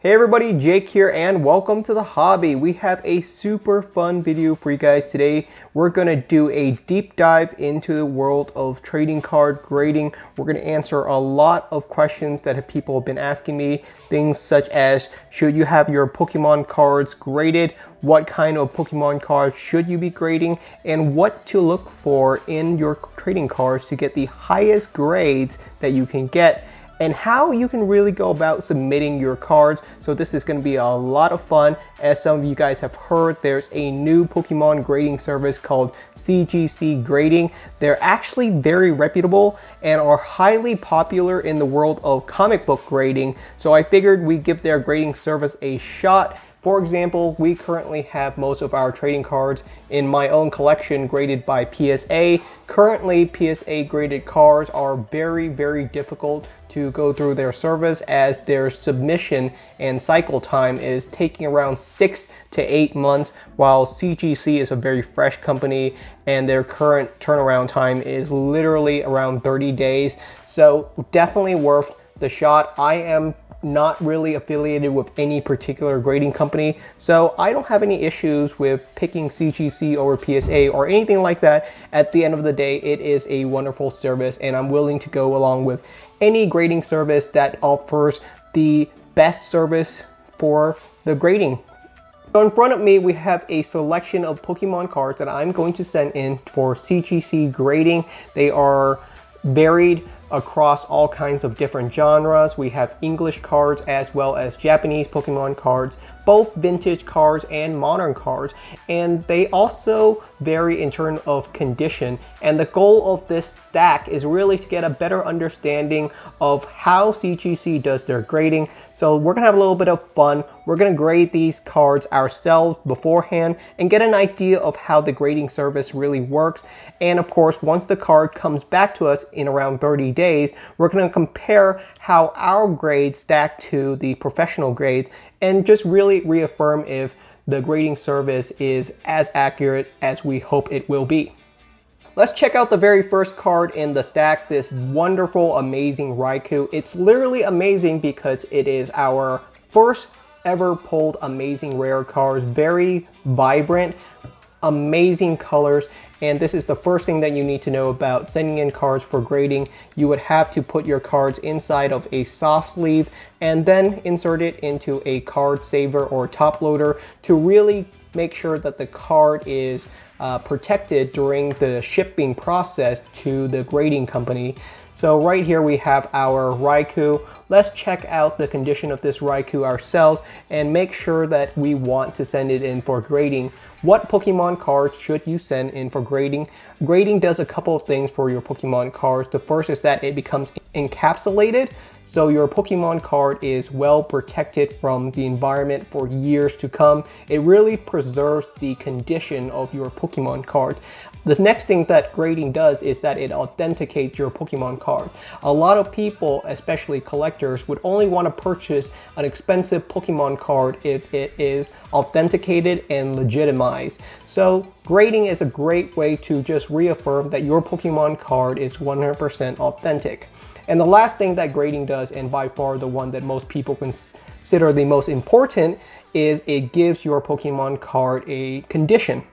Hey everybody, Jake here and welcome to the hobby. We have a super fun video for you guys today. We're going to do a deep dive into the world of trading card grading. We're going to answer a lot of questions that people have been asking me. Things such as, should you have your Pokemon cards graded? What kind of Pokemon cards should you be grading? And what to look for in your trading cards to get the highest grades that you can get, and how you can really go about submitting your cards. So this is going to be a lot of fun. As some of you guys have heard, there's a new Pokemon grading service called CGC Grading. They're actually very reputable and are highly popular in the world of comic book grading. So I figured we'd give their grading service a shot. For example, we currently have most of our trading cards in my own collection graded by PSA. Currently, PSA graded cards are very difficult to go through their service, as their submission and cycle time is taking around 6 to 8 months, while CGC is a very fresh company and their current turnaround time is literally around 30 days. So definitely worth the shot. I am not really affiliated with any particular grading company, so I don't have any issues with picking CGC over PSA or anything like that. At the end of the day, it is a wonderful service, and I'm willing to go along with any grading service that offers the best service for the grading. So in front of me, we have a selection of Pokemon cards that I'm going to send in for CGC grading. They are varied across all kinds of different genres. We have English cards as well as Japanese Pokemon cards, both vintage cards and modern cards, and they also vary in terms of condition. And the goal of this stack is really to get a better understanding of how CGC does their grading. So we're gonna have a little bit of fun. We're gonna grade these cards ourselves beforehand and get an idea of how the grading service really works. And of course, once the card comes back to us in around 30 days, we're going to compare how our grades stack to the professional grades and just really reaffirm if the grading service is as accurate as we hope it will be. Let's check out the very first card in the stack, this wonderful, amazing Raikou. It's literally amazing because it is our first ever pulled amazing rare cards, very vibrant, amazing colors. And this is the first thing that you need to know about sending in cards for grading. You would have to put your cards inside of a soft sleeve and then insert it into a card saver or top loader to really make sure that the card is protected during the shipping process to the grading company. So right here we have our Raikou. Let's check out the condition of this Raikou ourselves and make sure that we want to send it in for grading. What Pokemon cards should you send in for grading? Grading does a couple of things for your Pokemon cards. The first is that it becomes encapsulated, so your Pokemon card is well protected from the environment for years to come. It really preserves the condition of your Pokemon card. The next thing that grading does is that it authenticates your Pokemon card. A lot of people, especially collectors, would only want to purchase an expensive Pokemon card if it is authenticated and legitimized. So grading is a great way to just reaffirm that your Pokemon card is 100% authentic. And the last thing that grading does, and by far the one that most people consider the most important, is it gives your Pokemon card a condition.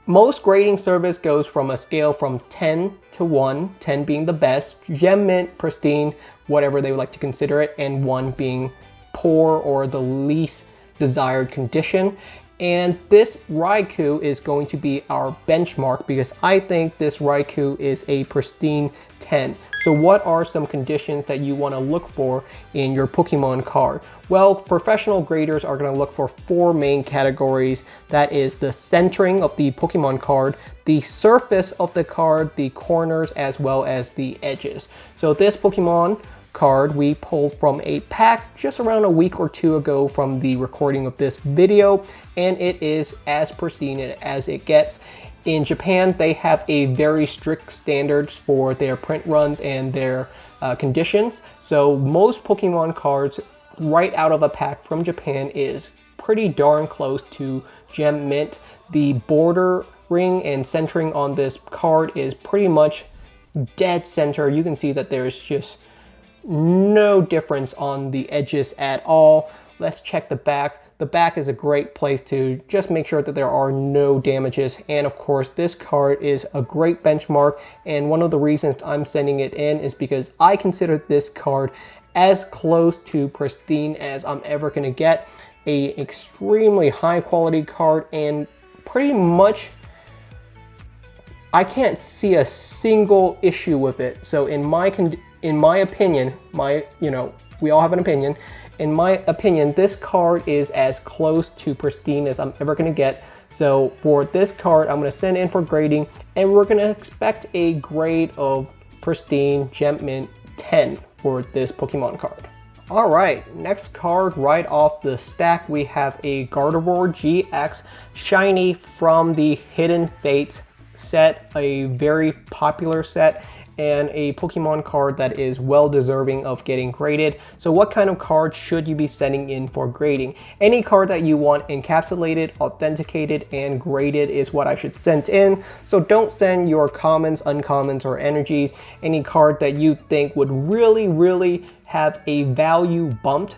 Most grading service goes from a scale from 10 to 1, 10 being the best, gem mint, pristine, whatever they would like to consider it, and 1 being poor or the least desired condition. And this Raikou is going to be our benchmark because I think this Raikou is a pristine 10. So what are some conditions that you want to look for in your Pokemon card? Well, professional graders are going to look for 4 main categories. That is the centering of the Pokemon card, the surface of the card, the corners, as well as the edges. So this Pokemon card we pulled from a pack just around a week or 2 ago from the recording of this video, and it is as pristine as it gets. In Japan, they have a very strict standards for their print runs and their conditions. So most Pokemon cards right out of a pack from Japan is pretty darn close to gem mint. The border ring and centering on this card is pretty much dead center. You can see that there's just no difference on the edges at all. Let's check the back. The back is a great place to just make sure that there are no damages. And of course, this card is a great benchmark. And one of the reasons I'm sending it in is because I consider this card as close to pristine as I'm ever going to get. A extremely high quality card, and pretty much I can't see a single issue with it. So in my opinion, we all have an opinion. In my opinion, this card is as close to pristine as I'm ever going to get. So for this card, I'm going to send in for grading, and we're going to expect a grade of pristine gem mint 10 for this Pokemon card. All right, next card right off the stack, we have a Gardevoir Gx shiny from the Hidden Fates set, a very popular set, and a Pokemon card that is well deserving of getting graded. So what kind of card should you be sending in for grading? Any card that you want encapsulated, authenticated, and graded is what I should send in. So don't send your commons, uncommons, or energies. Any card that you think would really have a value bumped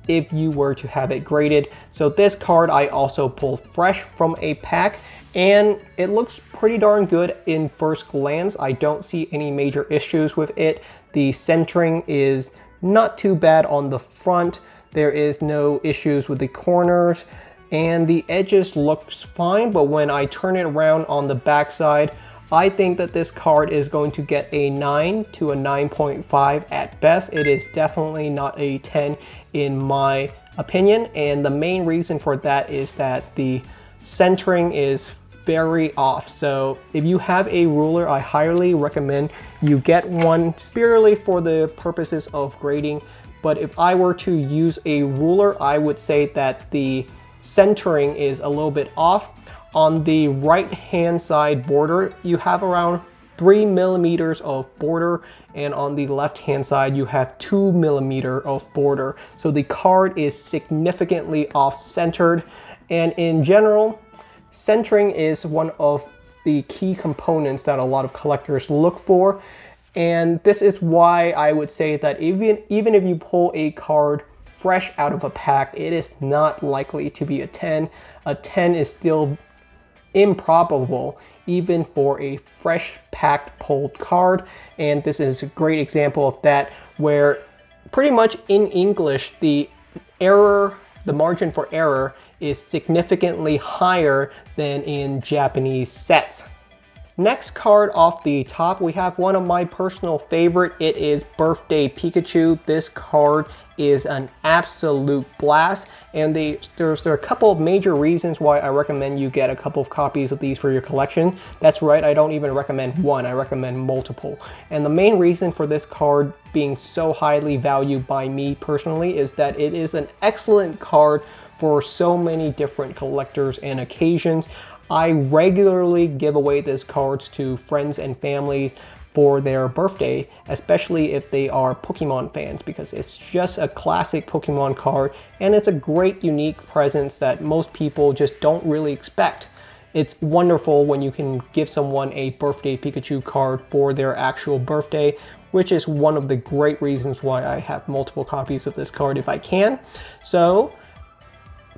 if you were to have it graded. So this card I also pulled fresh from a pack, and it looks pretty darn good in first glance. I don't see any major issues with it. The centering is not too bad on the front. There is no issues with the corners, and the edges looks fine, but when I turn it around on the back side, I think that this card is going to get a 9 to a 9.5 at best. It is definitely not a 10 in my opinion, and the main reason for that is that the centering is very off. So if you have a ruler, I highly recommend you get one purely for the purposes of grading. But if I were to use a ruler, I would say that the centering is a little bit off. On the right hand side border, you have around 3 millimeters of border, and on the left hand side you have 2 millimeters of border. So the card is significantly off centered, and in general, centering is one of the key components that a lot of collectors look for. And this is why I would say that even if you pull a card fresh out of a pack, it is not likely to be a 10. A 10 is still improbable even for a fresh packed pulled card, and this is a great example of that, where pretty much in English the margin for error is significantly higher than in Japanese sets. Next card off the top, we have one of my personal favorite. It is Birthday Pikachu. This card is an absolute blast, and there are a couple of major reasons why I recommend you get a couple of copies of these for your collection. That's right, I don't even recommend one, I recommend multiple. And the main reason for this card being so highly valued by me personally is that it is an excellent card for so many different collectors and occasions. I regularly give away these cards to friends and families for their birthday, especially if they are Pokemon fans, because it's just a classic Pokemon card, and it's a great unique presence that most people just don't really expect. It's wonderful when you can give someone a Birthday Pikachu card for their actual birthday, which is one of the great reasons why I have multiple copies of this card if I can. So,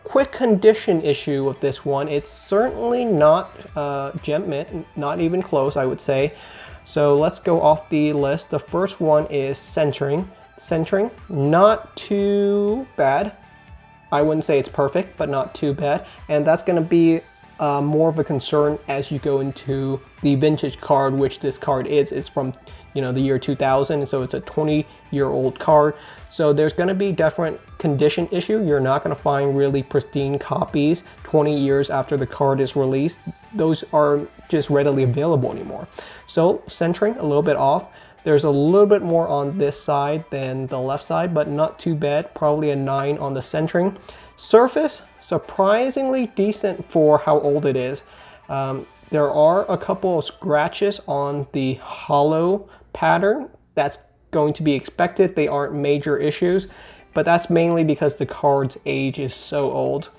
quick condition issue with this one. It's certainly not gem mint, not even close, I would say. So let's go off the list. The first one is centering. Centering, not too bad. I wouldn't say it's perfect, but not too bad. And that's going to be more of a concern as you go into the vintage card, which this card is from, you know, the year 2000. So it's a 20-year-old card. So there's going to be different condition issue. You're not going to find really pristine copies 20 years after the card is released. Those are just readily available anymore. So centering a little bit off. There's a little bit more on this side than the left side, but not too bad. Probably a 9 on the centering. Surface, surprisingly decent for how old it is. There are a couple of scratches on the hollow pattern. That's going to be expected. They aren't major issues, but that's mainly because the card's age is so old.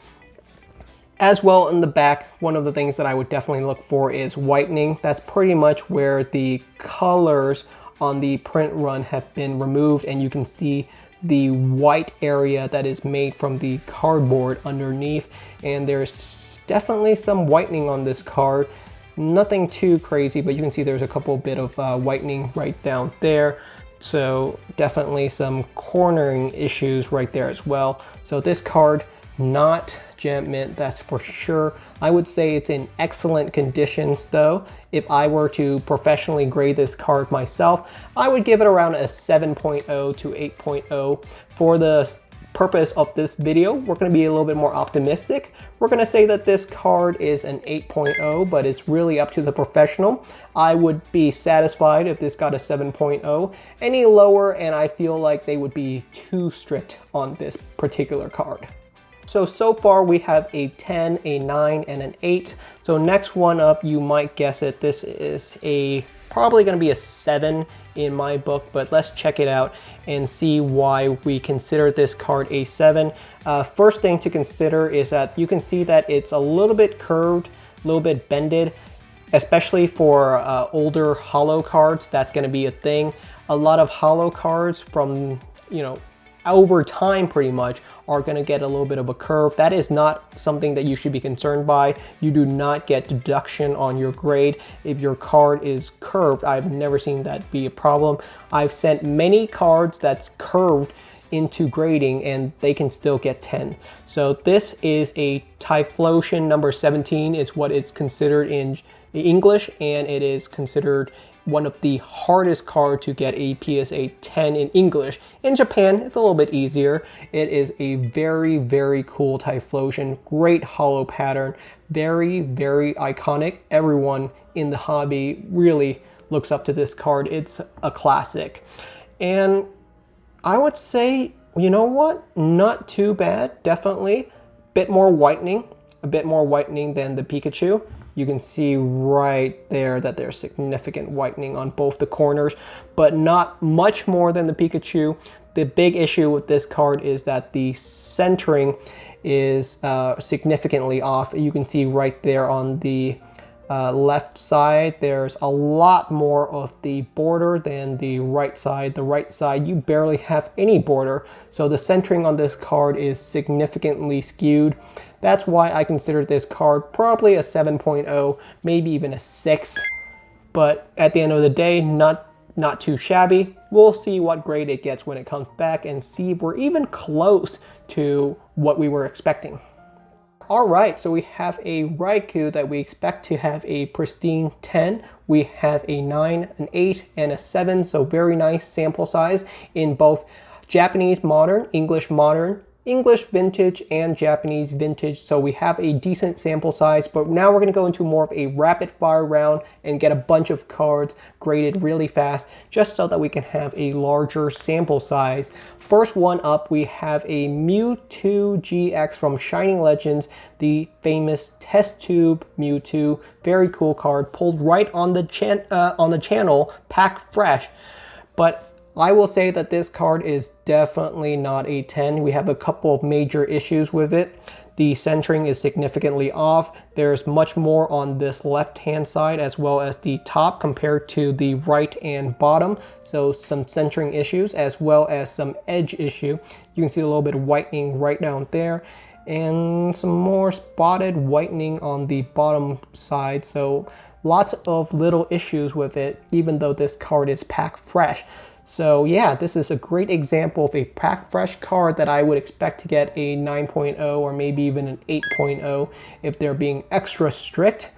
As well, in the back, one of the things that I would definitely look for is whitening. That's pretty much where the colors on the print run have been removed, and you can see the white area that is made from the cardboard underneath, and there's definitely some whitening on this card. Nothing too crazy, but you can see there's a couple bit of whitening right down there. So definitely some cornering issues right there as well. So this card, not gem mint, that's for sure. I would say it's in excellent conditions though. If I were to professionally grade this card myself, I would give it around a 7.0 to 8.0. For the purpose of this video, we're going to be a little bit more optimistic. We're going to say that this card is an 8.0, but it's really up to the professional. I would be satisfied if this got a 7.0. Any lower, and I feel like they would be too strict on this particular card. So far we have a 10, a 9, and an 8. So next one up, you might guess it, this is probably going to be a 7 in my book, but let's check it out and see why we consider this card a 7. First thing to consider is that you can see that it's a little bit curved, a little bit bended, especially for older holo cards. That's going to be a thing. A lot of holo cards from, over time pretty much are going to get a little bit of a curve. That is not something that you should be concerned by. You do not get deduction on your grade if your card is curved. I've never seen that be a problem. I've sent many cards that's curved into grading and they can still get 10. So this is a Typhlosion number 17 is what it's considered in English, and it is considered one of the hardest cards to get a PSA 10 in English. In Japan, it's a little bit easier. It is a very, very cool Typhlosion, great holo pattern, very, very iconic. Everyone in the hobby really looks up to this card. It's a classic. And I would say, you know what? Not too bad, definitely. A bit more whitening than the Pikachu. You can see right there that there's significant whitening on both the corners, but not much more than the Pikachu. The big issue with this card is that the centering is significantly off. You can see right there on the left side, there's a lot more of the border than the right side. The right side, you barely have any border. So the centering on this card is significantly skewed. That's why I consider this card probably a 7.0, maybe even a 6. But at the end of the day, not too shabby. We'll see what grade it gets when it comes back and see if we're even close to what we were expecting. All right, so we have a Raikou that we expect to have a pristine 10. We have a 9, an 8, and a 7, so very nice sample size in both Japanese modern, English vintage, and Japanese vintage. So we have a decent sample size, but now we're going to go into more of a rapid fire round and get a bunch of cards graded really fast just so that we can have a larger sample size. First one up, we have a Mewtwo Gx from Shining Legends, the famous test tube Mewtwo. Very cool card, pulled right on the channel, packed fresh. But I will say that this card is definitely not a 10. We have a couple of major issues with it. The centering is significantly off. There's much more on this left-hand side as well as the top compared to the right and bottom. So some centering issues as well as some edge issue. You can see a little bit of whitening right down there and some more spotted whitening on the bottom side. So lots of little issues with it, even though this card is packed fresh. So yeah, this is a great example of a packed fresh card that I would expect to get a 9.0 or maybe even an 8.0 if they're being extra strict.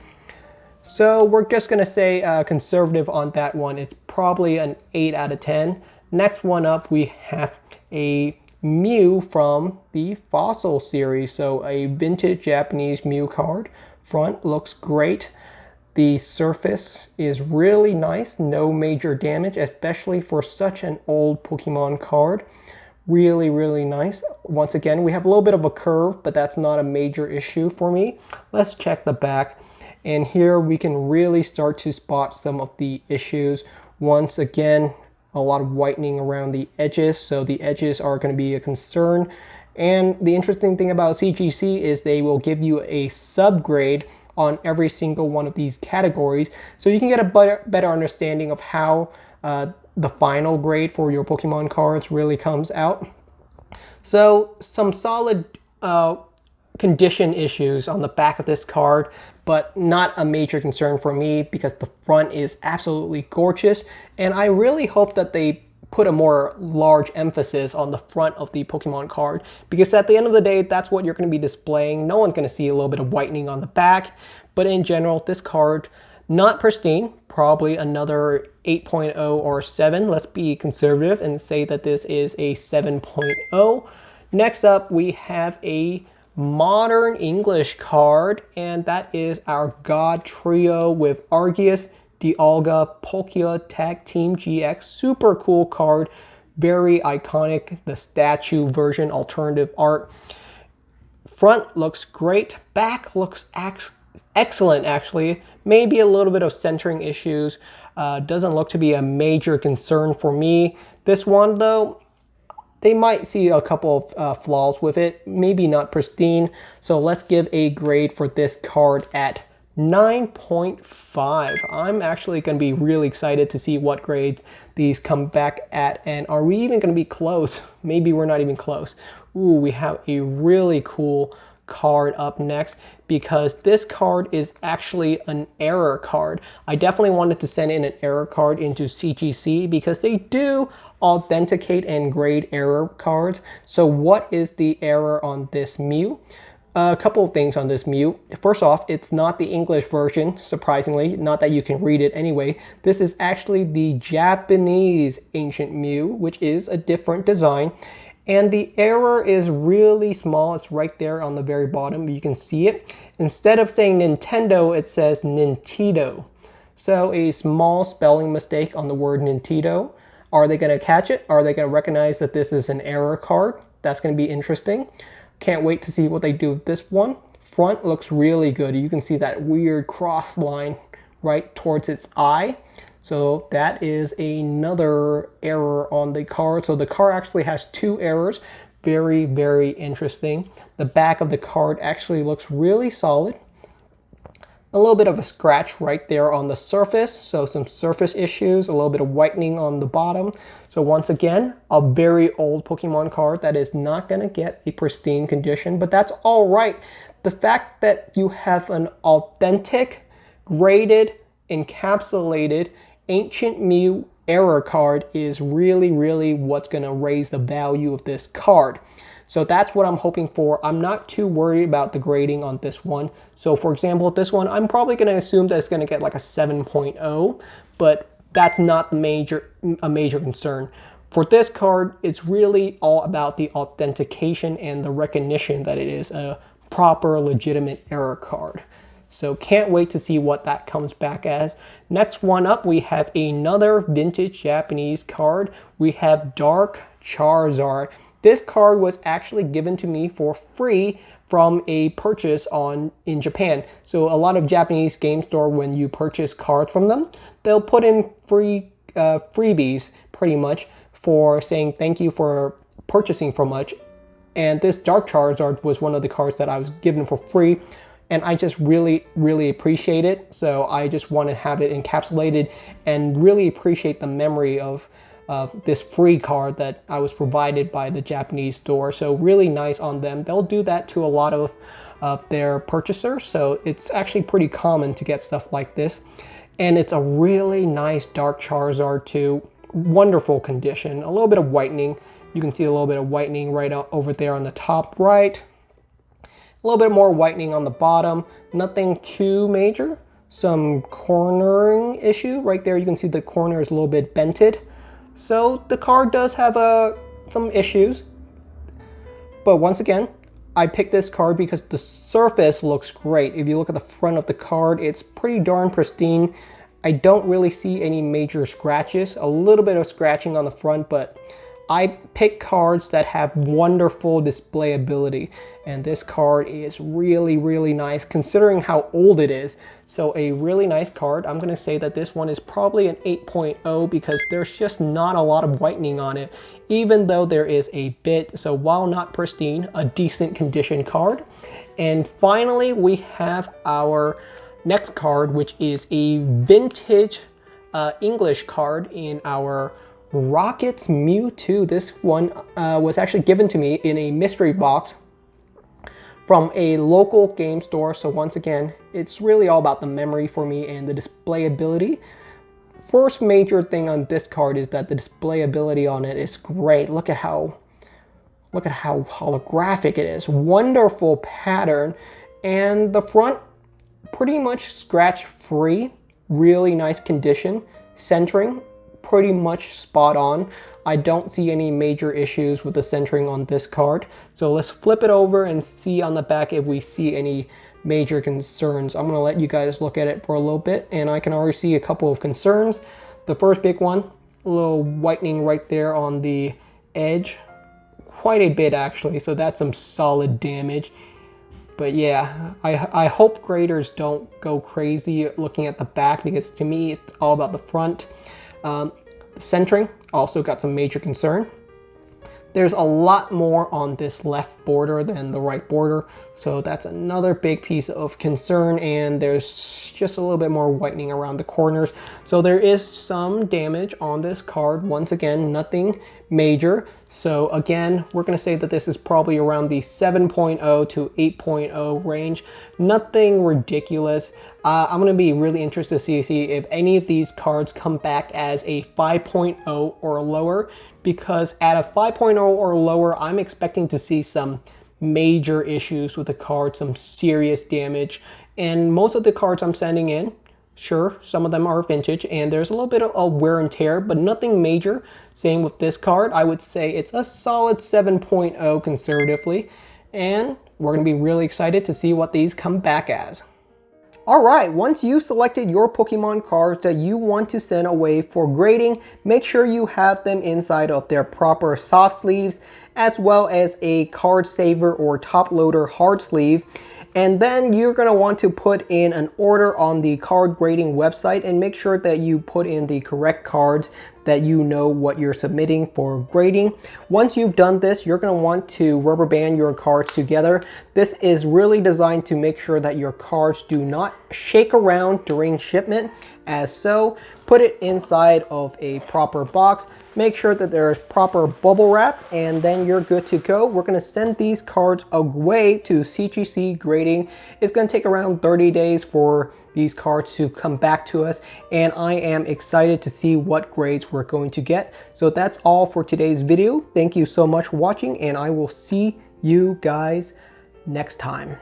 So we're just gonna say conservative on that one. It's probably an 8 out of 10. Next one up, we have a Mew from the Fossil series. So a vintage Japanese Mew card. Front looks great. The surface is really nice, no major damage, especially for such an old Pokemon card. Really, really nice. Once again, we have a little bit of a curve, but that's not a major issue for me. Let's check the back. And here we can really start to spot some of the issues. Once again, a lot of whitening around the edges, so the edges are going to be a concern. And the interesting thing about CGC is they will give you a subgrade on every single one of these categories, so you can get a better understanding of how the final grade for your Pokemon cards really comes out. So some solid condition issues on the back of this card, but not a major concern for me because the front is absolutely gorgeous. And I really hope that they put a more large emphasis on the front of the Pokemon card, because at the end of the day, that's what you're going to be displaying. No one's going to see a little bit of whitening on the back, but in general, this card, not pristine, probably another 8.0 or 7. Let's be conservative and say that this is a 7.0. Next up, we have a modern English card, and that is our God Trio with Arceus, Dialga, Palkia Tag Team GX. Super cool card, very iconic, the statue version, alternative art. Front looks great, back looks excellent actually. Maybe a little bit of centering issues. Doesn't look to be a major concern for me. This one though, they might see a couple of flaws with it, maybe not pristine. So let's give a grade for this card at 9.5. I'm actually going to be really excited to see what grades these come back at, and are we even going to be close? Maybe we're not even close. Ooh, we have a really cool card up next, because this card is actually an error card. I definitely wanted to send in an error card into CGC because they do authenticate and grade error cards. So what is the error on this Mew? A couple of things on this Mew. First off, it's not the English version, surprisingly, not that you can read it anyway. This is actually the Japanese Ancient Mew, which is a different design. And the error is really small. It's right there on the very bottom. You can see it. Instead of saying Nintendo, it says Nintido. So a small spelling mistake on the word Nintido. Are they going to catch it? Are they going to recognize that this is an error card? That's going to be interesting. Can't wait to see what they do with this one. Front looks really good. You can see that weird cross line right towards its eye. So that is another error on the card. So the card actually has two errors. Very, very interesting. The back of the card actually looks really solid. A little bit of a scratch right there on the surface. So some surface issues, a little bit of whitening on the bottom. So once again, a very old Pokemon card that is not going to get a pristine condition, but that's all right. The fact that you have an authentic, graded, encapsulated Ancient Mew error card is really, really what's going to raise the value of this card. So that's what I'm hoping for. I'm not too worried about the grading on this one. So for example, this one, I'm probably going to assume that it's going to get like a 7.0, but that's not a major concern. For this card, it's really all about the authentication and the recognition that it is a proper, legitimate error card. So can't wait to see what that comes back as. Next one up, we have another vintage Japanese card. We have Dark Charizard. This card was actually given to me for free from a purchase in Japan. So a lot of Japanese game store, when you purchase cards from them, they'll put in free freebies pretty much for saying thank you for purchasing from us. And this Dark Charizard was one of the cards that I was given for free. And I just really, really appreciate it. So I just want to have it encapsulated and really appreciate the memory of this free card that I was provided by the Japanese store. So really nice on them. They'll do that to a lot of their purchasers. So it's actually pretty common to get stuff like this. And it's a really nice Dark Charizard too. Wonderful condition. A little bit of whitening. You can see a little bit of whitening right over there on the top right. A little bit more whitening on the bottom, nothing too major. Some cornering issue right there. You can see the corner is a little bit bented. So the card does have some issues. But once again, I picked this card because the surface looks great. If you look at the front of the card, it's pretty darn pristine. I don't really see any major scratches. A little bit of scratching on the front, but I pick cards that have wonderful display ability, and this card is really, really nice considering how old it is. So a really nice card. I'm going to say that this one is probably an 8.0 because there's just not a lot of whitening on it, even though there is a bit. So while not pristine, a decent condition card. And finally, we have our next card, which is a vintage English card in our Rocket's Mewtwo. This one was actually given to me in a mystery box from a local game store. So once again, it's really all about the memory for me and the displayability. First major thing on this card is that the displayability on it is great. Look at how holographic it is. Wonderful pattern, and the front pretty much scratch free. Really nice condition. Centering pretty much spot on. I don't see any major issues with the centering on this card. So let's flip it over and see on the back if we see any major concerns. I'm gonna let you guys look at it for a little bit, and I can already see a couple of concerns. The first big one, a little whitening right there on the edge. Quite a bit actually, so that's some solid damage. But yeah, I hope graders don't go crazy looking at the back, because to me it's all about the front. The centering also got some major concern. There's a lot more on this left border than the right border, so that's another big piece of concern, and there's just a little bit more whitening around the corners. So there is some damage on this card. Once again, nothing major. So again, we're going to say that this is probably around the 7.0 to 8.0 range. Nothing ridiculous. I'm going to be really interested to see if any of these cards come back as a 5.0 or lower, because at a 5.0 or lower, I'm expecting to see some major issues with the card, some serious damage. And most of the cards I'm sending in, sure, some of them are vintage and there's a little bit of wear and tear, but nothing major. Same with this card. I would say it's a solid 7.0 conservatively, and we're going to be really excited to see what these come back as. Alright, once you've selected your Pokemon cards that you want to send away for grading, make sure you have them inside of their proper soft sleeves, as well as a card saver or top loader hard sleeve. And then you're going to want to put in an order on the card grading website and make sure that you put in the correct cards, that you know what you're submitting for grading. Once you've done this, you're going to want to rubber band your cards together. This is really designed to make sure that your cards do not shake around during shipment. As so, put it inside of a proper box. Make sure that there's proper bubble wrap, and then you're good to go. We're going to send these cards away to CGC grading. It's going to take around 30 days for these cards to come back to us, and I am excited to see what grades we're going to get. So that's all for today's video. Thank you so much for watching, and I will see you guys next time.